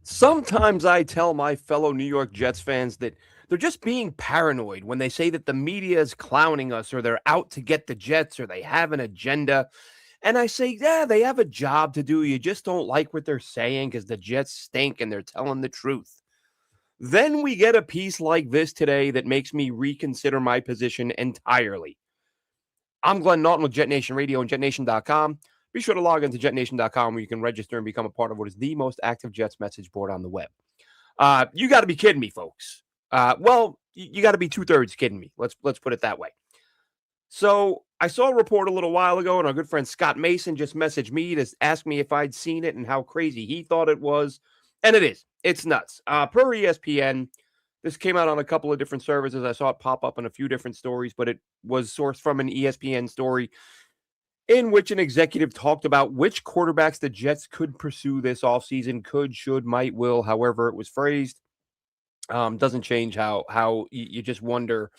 Sometimes I tell my fellow New York Jets fans that they're just being paranoid when they say that the media is clowning us or they're out to get the Jets or they have an agenda. And I say, yeah, they have a job to do. You just don't like what they're saying because the Jets stink and they're telling the truth. Then we get a piece like this today that makes me reconsider my position entirely. I'm Glenn Naughton with Jet Nation Radio and JetNation.com. Be sure to log into JetNation.com where you can register and become a part of what is the most active Jets message board on the web. You got to be kidding me, folks. You got to be 2/3 kidding me. Let's put it that way. So I saw a report a little while ago, and our good friend Scott Mason just messaged me to ask me if I'd seen it and how crazy he thought it was. And it is. It's nuts. Per ESPN, this came out on a couple of different services. I saw it pop up in a few different stories, but it was sourced from an ESPN story in which an executive talked about which quarterbacks the Jets could pursue this offseason, could, should, might, will, however it was phrased. Doesn't change how you just wonder,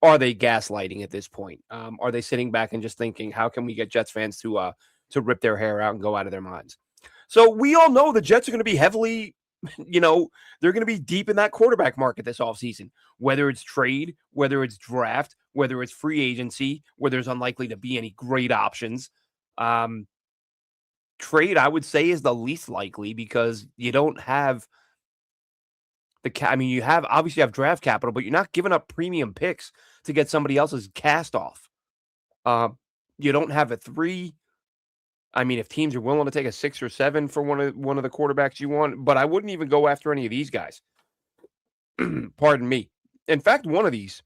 are they gaslighting at this point? Are they sitting back and just thinking, how can we get Jets fans to rip their hair out and go out of their minds? So we all know the Jets are going to be heavily, they're going to be deep in that quarterback market this offseason, whether it's trade, whether it's draft, whether it's free agency, where there's unlikely to be any great options. Trade, I would say, is the least likely because you don't have you have obviously have draft capital, but you're not giving up premium picks to get somebody else's cast off. You don't have a 3. I mean, if teams are willing to take a 6 or 7 for one of the quarterbacks you want, but I wouldn't even go after any of these guys. Pardon me. In fact, one of these,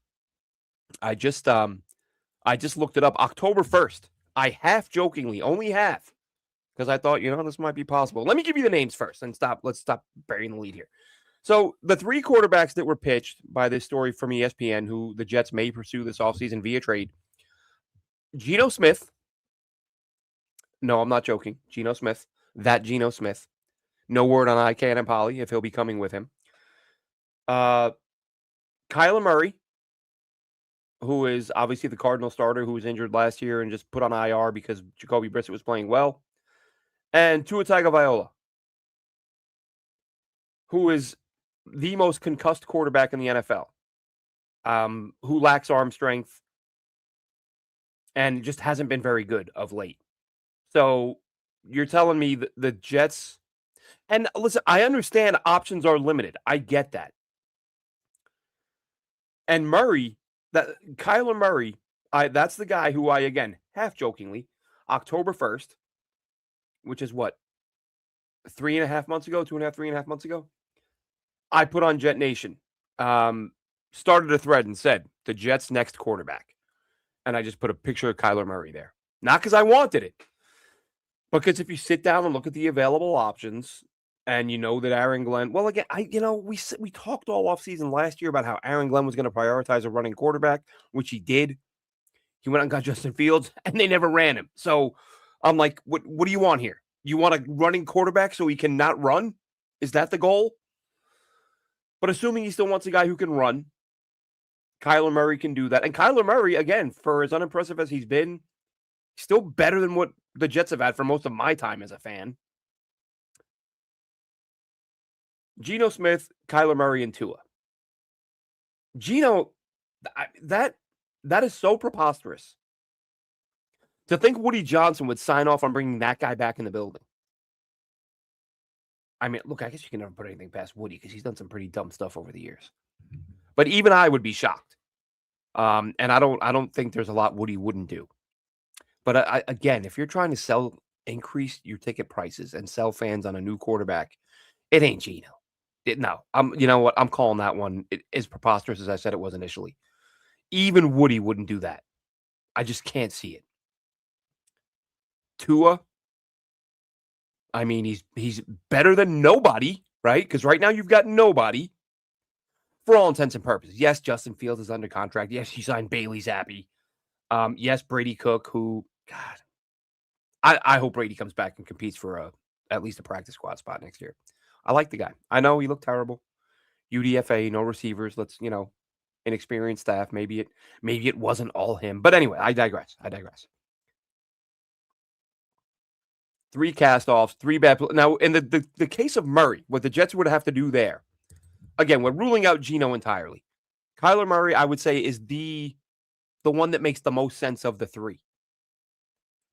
I just looked it up. October 1st. I half jokingly, only half, because I thought, this might be possible. Let me give you the names first and let's stop burying the lead here. So the 3 quarterbacks that were pitched by this story from ESPN, who the Jets may pursue this offseason via trade, Geno Smith. No, I'm not joking. Geno Smith. That Geno Smith. No word on IK and Polly if he'll be coming with him. Kyler Murray, who is obviously the Cardinal starter who was injured last year and just put on IR because Jacoby Brissett was playing well. And Tua Tagovailoa, who is the most concussed quarterback in the NFL, who lacks arm strength and just hasn't been very good of late. So you're telling me that the Jets, and listen, I understand options are limited. I get that. And Murray, that Kyler Murray, that's the guy who I, again, half jokingly, October 1st, which is what, 3.5 months ago, 3.5 months ago, I put on Jet Nation, started a thread and said, the Jets' next quarterback. And I just put a picture of Kyler Murray there. Not because I wanted it, because if you sit down and look at the available options, and you know that Aaron Glenn, well, again, we talked all offseason last year about how Aaron Glenn was going to prioritize a running quarterback, which he did. He went out and got Justin Fields, and they never ran him. So I'm like, what do you want here? You want a running quarterback so he cannot run? Is that the goal? But assuming he still wants a guy who can run, Kyler Murray can do that. And Kyler Murray, again, for as unimpressive as he's been, still better than what the Jets have had for most of my time as a fan. Geno Smith, Kyler Murray, and Tua. Geno, that is so preposterous. To think Woody Johnson would sign off on bringing that guy back in the building. I mean, look, I guess you can never put anything past Woody because he's done some pretty dumb stuff over the years. But even I would be shocked. And I don't think there's a lot Woody wouldn't do. But again, if you're trying to increase your ticket prices and sell fans on a new quarterback, it ain't Geno. No, you know what? I'm calling that one as preposterous as I said it was initially. Even Woody wouldn't do that. I just can't see it. Tua, I mean, he's better than nobody, right? Because right now you've got nobody for all intents and purposes. Yes, Justin Fields is under contract. Yes, you signed Bailey Zappi. Yes, Brady Cook, who, God, I hope Brady comes back and competes for at least a practice squad spot next year. I like the guy. I know he looked terrible. UDFA, no receivers. Inexperienced staff. Maybe it wasn't all him. But anyway, I digress. 3 cast-offs, 3 bad. Now, in the case of Murray, what the Jets would have to do there, again, we're ruling out Geno entirely. Kyler Murray, I would say, is the one that makes the most sense of the 3.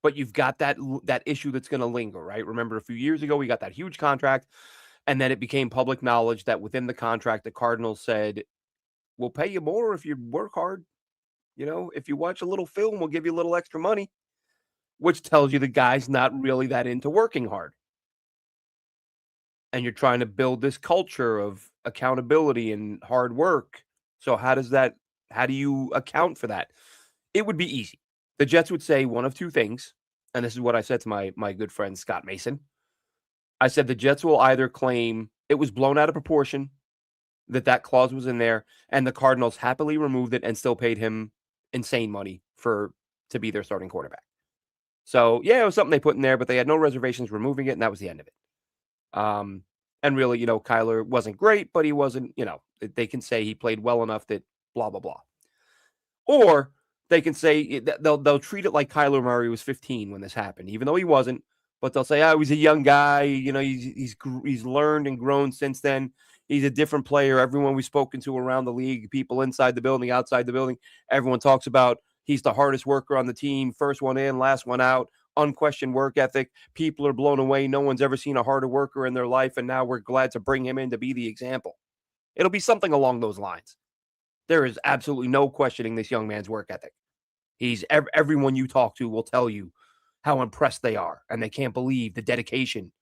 But you've got that issue that's going to linger, right? Remember, a few years ago, we got that huge contract, and then it became public knowledge that within the contract, the Cardinals said, "We'll pay you more if you work hard. If you watch a little film, we'll give you a little extra money," which tells you the guy's not really that into working hard. And you're trying to build this culture of accountability and hard work. So how do you account for that? It would be easy. The Jets would say one of two things, and this is what I said to my good friend Scott Mason. I said the Jets will either claim it was blown out of proportion, that clause was in there, and the Cardinals happily removed it and still paid him insane money to be their starting quarterback. So, yeah, it was something they put in there, but they had no reservations removing it, and that was the end of it. And really, Kyler wasn't great, but he wasn't, they can say he played well enough that blah, blah, blah. Or they can say they'll treat it like Kyler Murray was 15 when this happened, even though he wasn't. But they'll say, "Oh, he's a young guy. He's learned and grown since then. He's a different player." Everyone we've spoken to around the league, people inside the building, outside the building, everyone talks about he's the hardest worker on the team. First one in, last one out. Unquestioned work ethic. People are blown away. No one's ever seen a harder worker in their life, and now we're glad to bring him in to be the example. It'll be something along those lines. There is absolutely no questioning this young man's work ethic. Everyone you talk to will tell you how impressed they are, and they can't believe the dedication.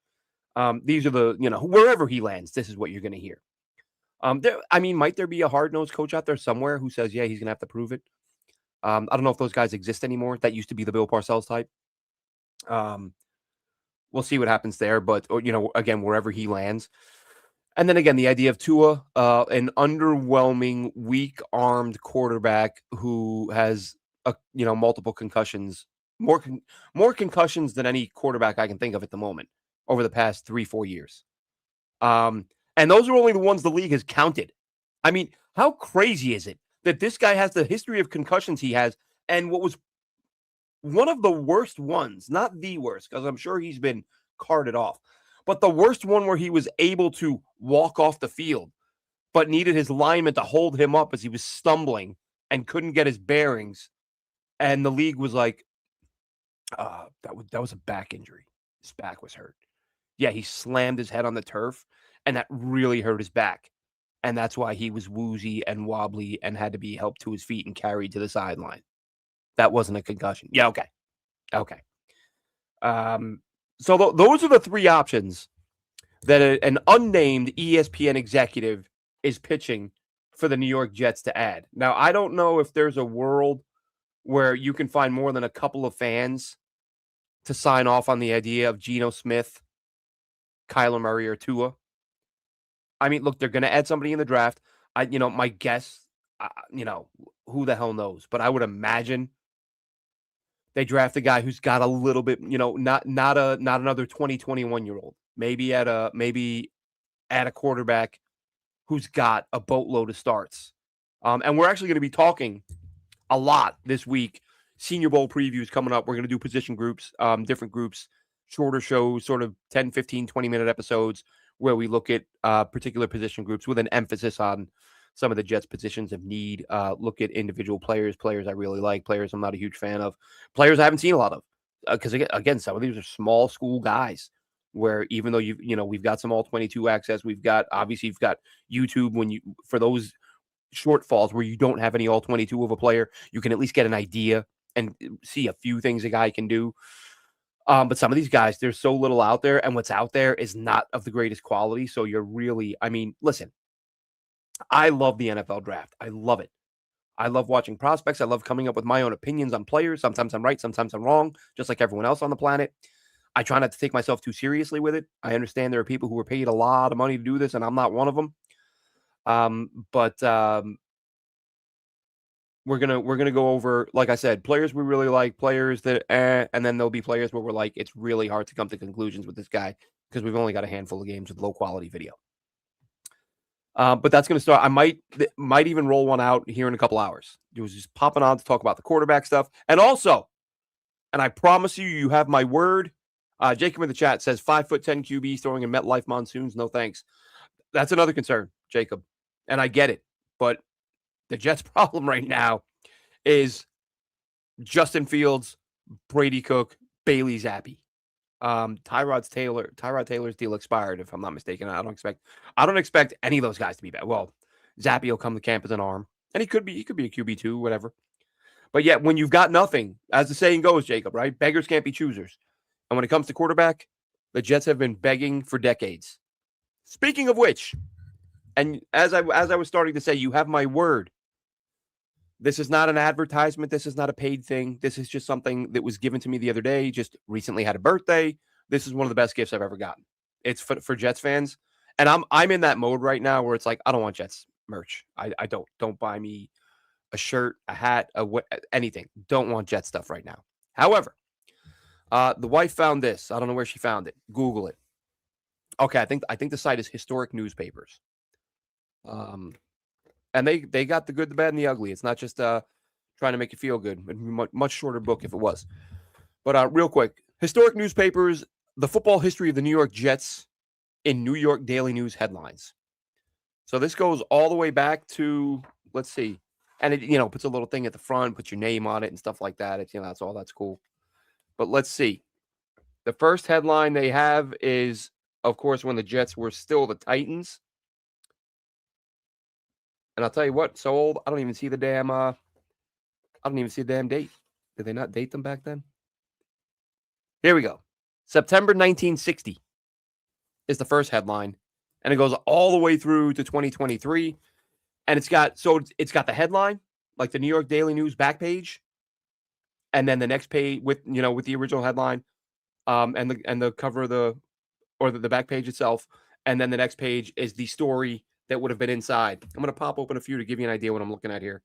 These are wherever he lands, this is what you're going to hear. Might there be a hard-nosed coach out there somewhere who says, yeah, he's going to have to prove it? I don't know if those guys exist anymore. That used to be the Bill Parcells type. We'll see what happens there, but again, wherever he lands. And then again, the idea of Tua, an underwhelming, weak-armed quarterback who has multiple concussions, more concussions than any quarterback I can think of at the moment over the past 3-4 years. And those are only the ones the league has counted. I mean, how crazy is it that this guy has the history of concussions he has, and what was one of the worst ones, not the worst, because I'm sure he's been carted off, but the worst one where he was able to walk off the field, but needed his lineman to hold him up as he was stumbling and couldn't get his bearings. And the league was like, that was a back injury. His back was hurt. Yeah, he slammed his head on the turf, and that really hurt his back. And that's why he was woozy and wobbly and had to be helped to his feet and carried to the sideline. That wasn't a concussion. Yeah, okay. So those are the 3 options that an unnamed ESPN executive is pitching for the New York Jets to add. Now, I don't know if there's a world where you can find more than a couple of fans to sign off on the idea of Geno Smith, Kyler Murray, or Tua. I mean, look, they're going to add somebody in the draft. My guess, who the hell knows? But I would imagine they draft a guy who's got a little bit, not another 21-year-old. Maybe at a quarterback who's got a boatload of starts. And we're actually going to be talking a lot this week. Senior Bowl previews coming up. We're going to do position groups, different groups, shorter shows, sort of 10, 15, 20-minute episodes where we look at particular position groups with an emphasis on some of the Jets' positions of need. Look at individual players I really like, players I'm not a huge fan of, players I haven't seen a lot of. Because, again, some of these are small school guys where even though we've got some all-22 access, you've got YouTube for those shortfalls where you don't have any all-22 of a player, you can at least get an idea and see a few things a guy can do. But some of these guys, there's so little out there, and what's out there is not of the greatest quality. So you're really, listen, I love the NFL draft. I love it. I love watching prospects. I love coming up with my own opinions on players. Sometimes I'm right, sometimes I'm wrong, just like everyone else on the planet. I try not to take myself too seriously with it. I understand there are people who are paid a lot of money to do this, and I'm not one of them. But we're gonna go over, like I said, players we really like, players that, and then there'll be players where we're like, it's really hard to come to conclusions with this guy because we've only got a handful of games with low quality video. But that's going to start. I might even roll one out here in a couple hours. It was just popping on to talk about the quarterback stuff. And also, and I promise you have my word, Jacob in the chat says 5'10" QBs throwing in MetLife monsoons. No thanks. That's another concern, Jacob. And I get it. But the Jets' problem right now is Justin Fields, Brady Cook, Bailey Zappi. Tyrod Taylor's deal expired, if I'm not mistaken. I don't expect any of those guys to be bad. Well, Zappi will come to camp as an arm. And he could be a QB2, whatever. But yet, when you've got nothing, as the saying goes, Jacob, right? Beggars can't be choosers. And when it comes to quarterback, the Jets have been begging for decades. Speaking of which, and as I was starting to say, you have my word. This is not an advertisement. This is not a paid thing. This is just something that was given to me the other day. Just recently had a birthday. This is one of the best gifts I've ever gotten. It's for Jets fans, and I'm in that mode right now where it's like I don't want Jets merch. I don't buy me a shirt, a hat, anything. Don't want Jet stuff right now. However, the wife found this. I don't know where she found it. Google it. Okay, I think the site is Historic Newspapers. And they got the good, the bad, and the ugly. It's not just trying to make you feel good. It'd be much shorter book if it was. But real quick, Historic Newspapers, the football history of the New York Jets in New York Daily News headlines. So this goes all the way back to, let's see, and it puts a little thing at the front, puts your name on it and stuff like that. That's cool. But let's see. The first headline they have is, of course, when the Jets were still the Titans. And I'll tell you what, so old, I don't even see the damn date. Did they not date them back then? Here we go. September 1960 is the first headline. And it goes all the way through to 2023. And it's got the headline, like the New York Daily News back page. And then the next page with the original headline, and the cover of the back page itself. And then the next page is the story that would have been inside. I'm going to pop open a few to give you an idea what I'm looking at here.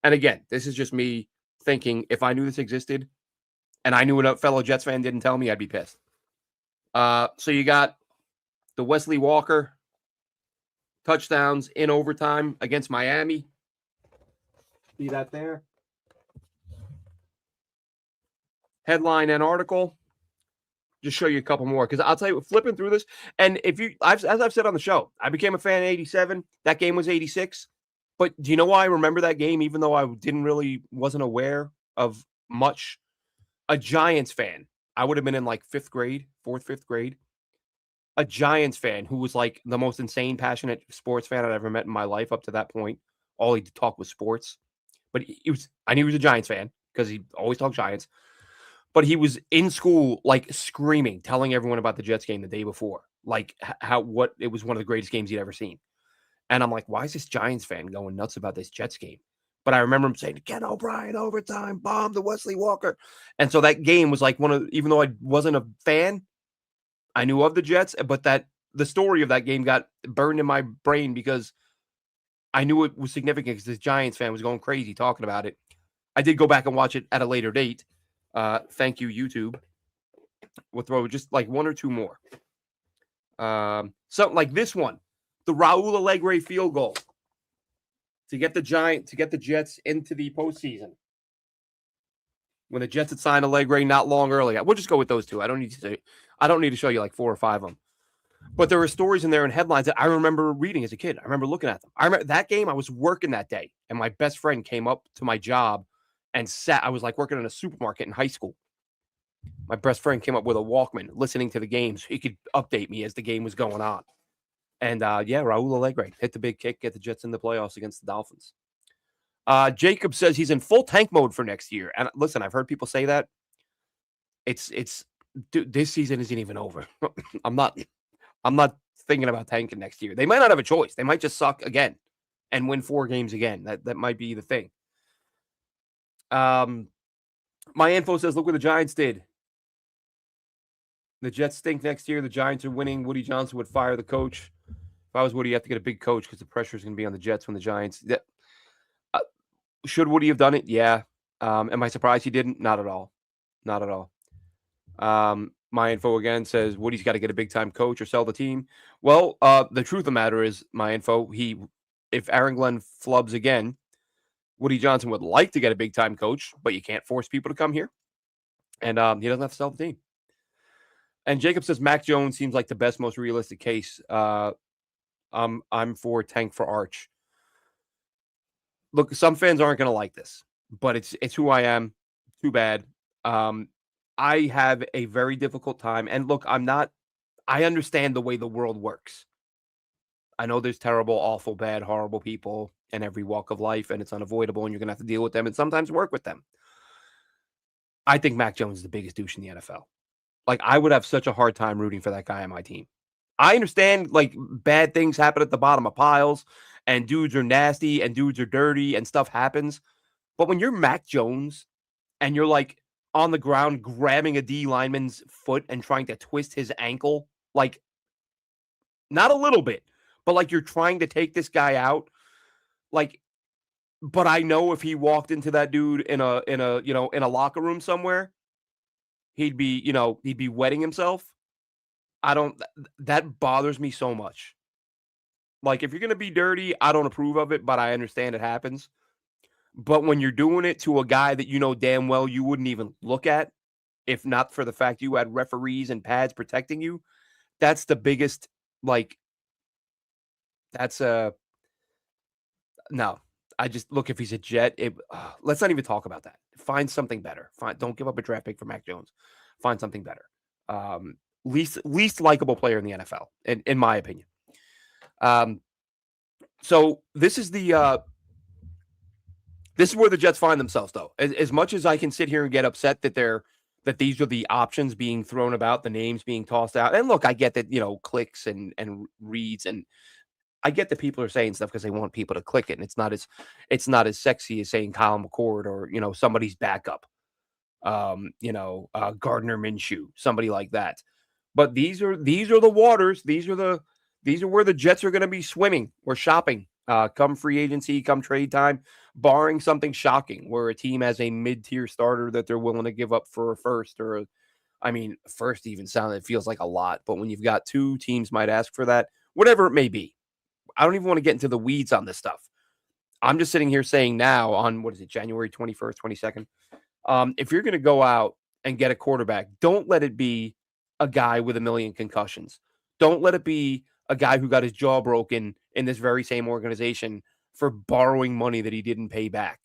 And again, this is just me thinking if I knew this existed and I knew a fellow Jets fan didn't tell me, I'd be pissed. So you got the Wesley Walker touchdowns in overtime against Miami. See that there? Headline and article. Just show you a couple more because I'll tell you, flipping through this, and as I've said on the show, I became a fan in '87. That game was '86. But do you know why I remember that game, even though I wasn't aware of much? A Giants fan. I would have been in like fifth grade. A Giants fan who was like the most insane, passionate sports fan I'd ever met in my life up to that point. All he'd talk was sports. But I knew he was a Giants fan because he always talked Giants. But he was in school, like screaming, telling everyone about the Jets game the day before, like it was one of the greatest games he'd ever seen. And I'm like, why is this Giants fan going nuts about this Jets game? But I remember him saying, Ken O'Brien, overtime, bomb to Wesley Walker. And so that game was like even though I wasn't a fan, I knew of the Jets, but the story of that game got burned in my brain because I knew it was significant because this Giants fan was going crazy talking about it. I did go back and watch it at a later date. Thank you, YouTube. We'll throw just like one or two more. Something like this one, the Raul Allegre field goal to get the Jets into the postseason. When the Jets had signed Allegre not long earlier, we'll just go with those two. I don't need to show you like 4 or 5 of them. But there were stories in there and headlines that I remember reading as a kid. I remember looking at them. I remember that game. I was working that day, and my best friend came up to my job and I was like working in a supermarket in high school. My best friend came up with a Walkman, listening to the game so he could update me as the game was going on. And Raul Allegre hit the big kick, get the Jets in the playoffs against the Dolphins. Jacob says he's in full tank mode for next year. And listen, I've heard people say that. Dude, this season isn't even over. I'm not thinking about tanking next year. They might not have a choice. They might just suck again and win 4 games again. That might be the thing. My info says, look what the Giants did. The Jets stink next year. The Giants are winning. Woody Johnson would fire the coach. If I was Woody, you have to get a big coach because the pressure is going to be on the Jets when the Giants. Should Woody have done it? Yeah. Am I surprised he didn't? Not at all. Not at all. My info again says Woody's got to get a big time coach or sell the team. Well, the truth of the matter is, my info, if Aaron Glenn flubs again, Woody Johnson would like to get a big time coach, but you can't force people to come here. And he doesn't have to sell the team. And Jacob says Mac Jones seems like the best, most realistic case. I'm for tank for Arch. Look, some fans aren't going to like this, but it's who I am. Too bad. Um, I have a very difficult time. And look, I understand the way the world works. I know there's terrible, awful, bad, horrible people in every walk of life, and it's unavoidable, and you're going to have to deal with them and sometimes work with them. I think Mac Jones is the biggest douche in the NFL. Like, I would have such a hard time rooting for that guy on my team. I understand, like, bad things happen at the bottom of piles, and dudes are nasty, and dudes are dirty, and stuff happens. But when you're Mac Jones and you're, like, on the ground grabbing a D lineman's foot and trying to twist his ankle, like, not a little bit, but, like, you're trying to take this guy out, like, but I know if he walked into that dude in a locker room somewhere, he'd be wetting himself. I don't that bothers me so much. Like, if you're gonna be dirty, I don't approve of it, but I understand it happens. But when you're doing it to a guy that you know damn well you wouldn't even look at, if not for the fact you had referees and pads protecting you, that's the biggest, like, that's a no. I just look, if he's a Jet, let's not even talk about that. Find something better. Don't give up a draft pick for Mac Jones. Find something better. Um, least likable player in the NFL, in my opinion. So this is where the Jets find themselves, though. As much as I can sit here and get upset that these are the options being thrown about, the names being tossed out. And look, I get that, clicks and reads, and I get that people are saying stuff because they want people to click it, and it's not as sexy as saying Kyle McCord or somebody's backup, Gardner Minshew, somebody like that. But these are the waters. These are where the Jets are going to be swimming or shopping. Come free agency, come trade time, barring something shocking where a team has a mid-tier starter that they're willing to give up for a first first even it feels like a lot, but when you've got two teams might ask for that, whatever it may be. I don't even want to get into the weeds on this stuff. I'm just sitting here saying now on, what is it, January 21st, 22nd? If you're going to go out and get a quarterback, don't let it be a guy with a million concussions. Don't let it be a guy who got his jaw broken in this very same organization for borrowing money that he didn't pay back.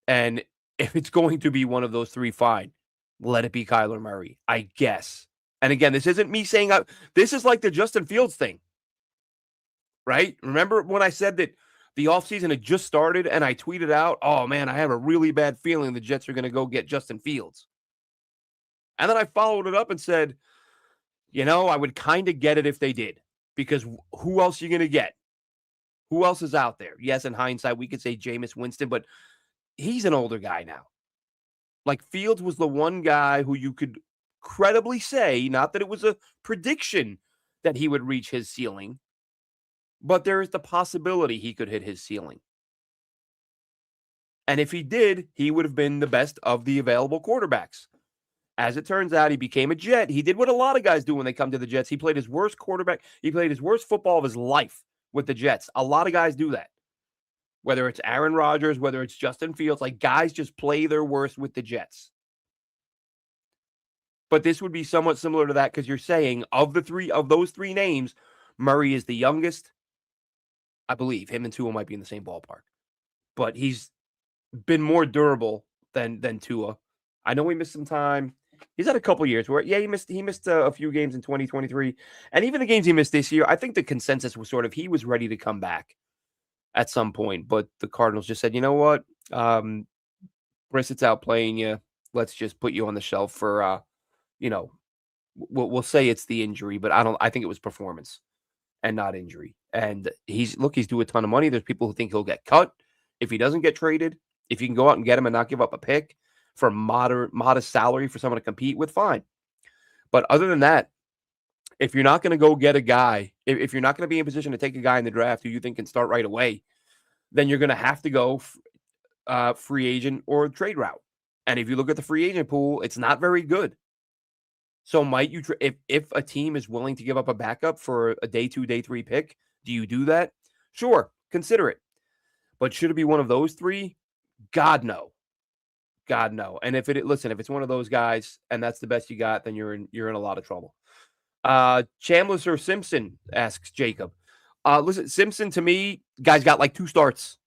And if it's going to be one of those three, fine. Let it be Kyler Murray, I guess. And again, this isn't me saying this is like the Justin Fields thing, right? Remember when I said that the offseason had just started and I tweeted out, oh man, I have a really bad feeling the Jets are going to go get Justin Fields. And then I followed it up and said, I would kind of get it if they did, because who else are you going to get? Who else is out there? Yes, in hindsight, we could say Jameis Winston, but he's an older guy now. Like, Fields was the one guy who you could credibly say, not that it was a prediction that he would reach his ceiling, but there is the possibility he could hit his ceiling. And if he did, he would have been the best of the available quarterbacks. As it turns out, he became a Jet. He did what a lot of guys do when they come to the Jets. He played his worst quarterback. He played his worst football of his life with the Jets. A lot of guys do that. Whether it's Aaron Rodgers, whether it's Justin Fields, like, guys just play their worst with the Jets. But this would be somewhat similar to that, because you're saying of those three names, Murray is the youngest. I believe him and Tua might be in the same ballpark, but he's been more durable than Tua. I know he missed some time. He's had a couple years where, he missed a few games in 2023, and even the games he missed this year. I think the consensus was sort of he was ready to come back at some point, but the Cardinals just said, you know what, Brissett's out playing you. Let's just put you on the shelf for, we'll say it's the injury, but I think it was performance and not injury. And he's due a ton of money. There's people who think he'll get cut if he doesn't get traded. If you can go out and get him and not give up a pick for a modest salary for someone to compete with, fine. But other than that, if you're not going to go get a guy, if you're not going to be in position to take a guy in the draft who you think can start right away, then you're going to have to go free agent or trade route. And if you look at the free agent pool, it's not very good. So might you, if a team is willing to give up a backup for a day 2, day 3 pick, do you do that? Sure, consider it. But should it be one of those three? God, no. God, no. And if if it's one of those guys and that's the best you got, then you're in a lot of trouble. Chambliss or Simpson, asks Jacob. Listen, Simpson to me, guy's got like 2 starts.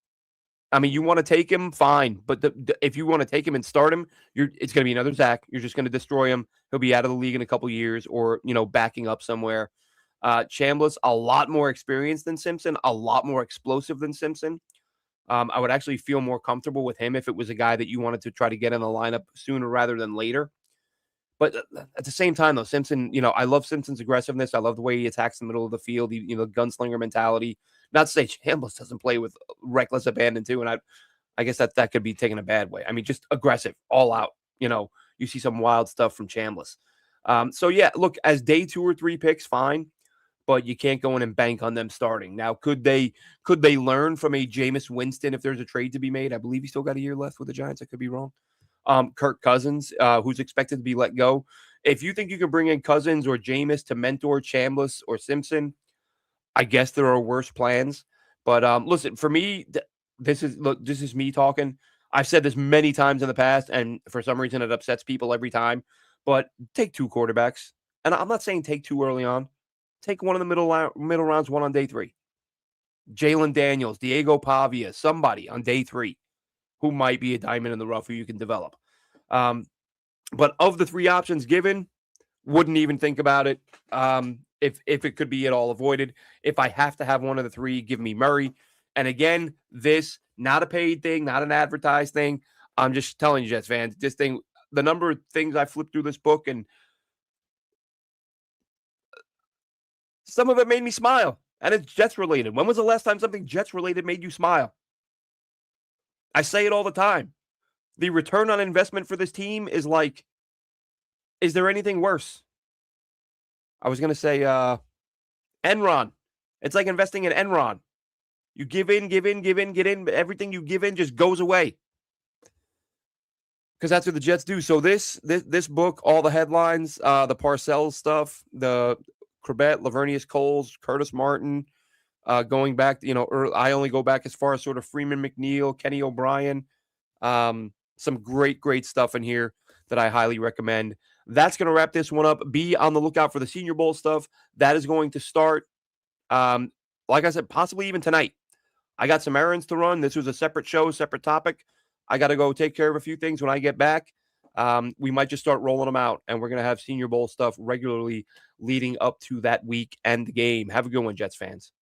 I mean, you want to take him, fine. But if you want to take him and start him, it's going to be another Zach. You're just going to destroy him. He'll be out of the league in a couple years, or backing up somewhere. Chambliss, a lot more experienced than Simpson, a lot more explosive than Simpson. I would actually feel more comfortable with him if it was a guy that you wanted to try to get in the lineup sooner rather than later. But at the same time, though, Simpson, I love Simpson's aggressiveness. I love the way he attacks the middle of the field. Gunslinger mentality. Not to say Chambliss doesn't play with reckless abandon too, and I guess that could be taken a bad way. I mean, just aggressive, all out. You see some wild stuff from Chambliss. So yeah, look, as day 2 or 3 picks, fine, but you can't go in and bank on them starting. Now, could they learn from a Jameis Winston if there's a trade to be made? I believe he's still got a year left with the Giants. I could be wrong. Kirk Cousins, who's expected to be let go. If you think you can bring in Cousins or Jameis to mentor Chambliss or Simpson, I guess there are worse plans. But listen, for me, this is me talking. I've said this many times in the past, and for some reason it upsets people every time. But take 2 quarterbacks, and I'm not saying take 2 early on. Take one in the middle rounds, one on day 3. Jalen Daniels, Diego Pavia, somebody on day 3 who might be a diamond in the rough who you can develop. But of the 3 options given, wouldn't even think about it. If it could be at all avoided. If I have to have one of the 3, give me Murray. And again, this not a paid thing, not an advertised thing. I'm just telling you, Jets fans, this thing, the number of things I flipped through this book, and some of it made me smile. And it's Jets related. When was the last time something Jets related made you smile? I say it all the time. The return on investment for this team is like, is there anything worse? I was going to say Enron. It's like investing in Enron. You give in, get in. Everything you give in just goes away. Because that's what the Jets do. So this book, all the headlines, the Parcells stuff, the Corbett, Lavernius Coles, Curtis Martin, going back, I only go back as far as sort of Freeman McNeil, Kenny O'Brien. Some great stuff in here that I highly recommend. That's going to wrap this one up. Be on the lookout for the Senior Bowl stuff. That is going to start, like I said, possibly even tonight. I got some errands to run. This was a separate show, separate topic. I got to go take care of a few things when I get back. We might just start rolling them out, and we're going to have Senior Bowl stuff regularly leading up to that week and the game. Have a good one, Jets fans.